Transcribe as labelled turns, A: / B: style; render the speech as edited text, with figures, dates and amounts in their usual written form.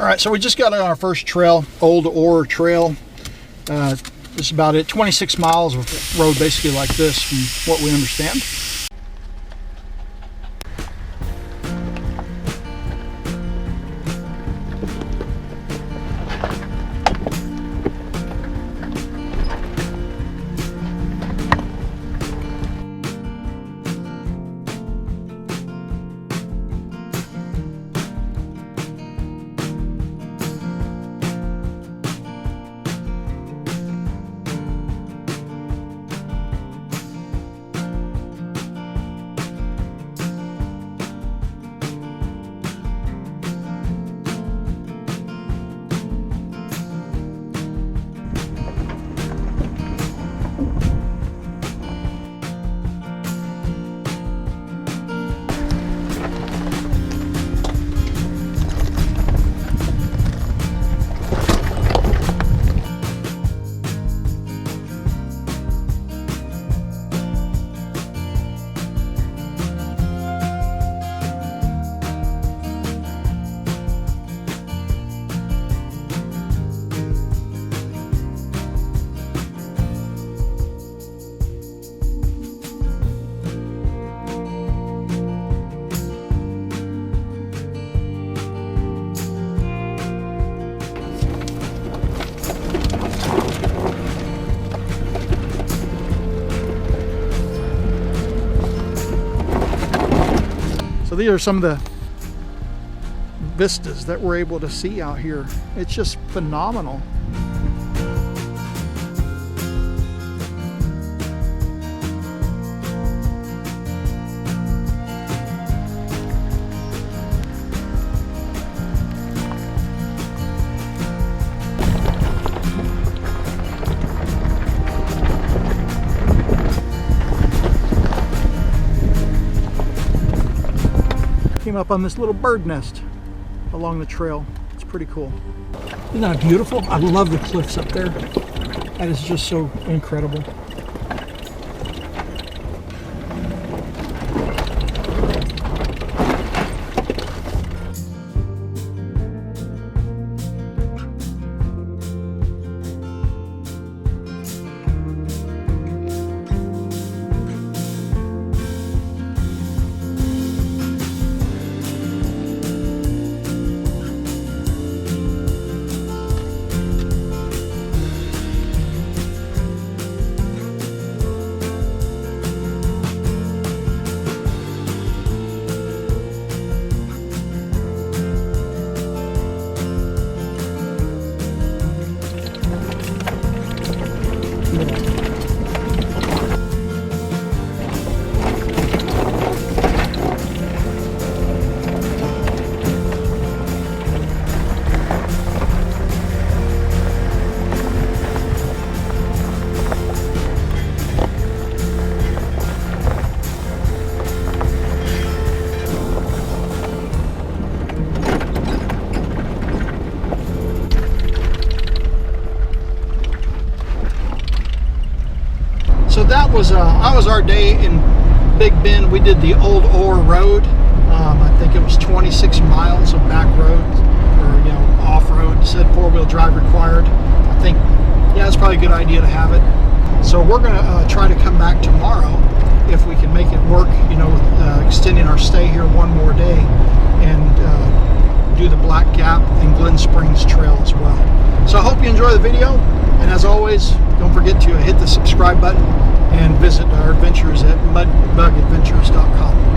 A: All right, so we just got on our first trail, Old Ore Trail. This is about it, 26 miles of road basically like this from what we understand. So these are some of the vistas that we're able to see out here. It's just phenomenal. Came up on this little bird nest along the trail. It's pretty cool. Isn't that beautiful? I love the cliffs up there. That is just so incredible. So that was our day in Big Bend. We did the Old Ore Road. I think it was 26 miles of back road, or off-road. It said four-wheel drive required. I think, yeah, it's probably a good idea to have it. So we're gonna try to come back tomorrow if we can make it work. With extending our stay here one more day and do the Black Gap and Glen Springs Trail as well. So I hope you enjoy the video. And as always, don't forget to hit the subscribe button and visit our adventures at mudbugadventures.com.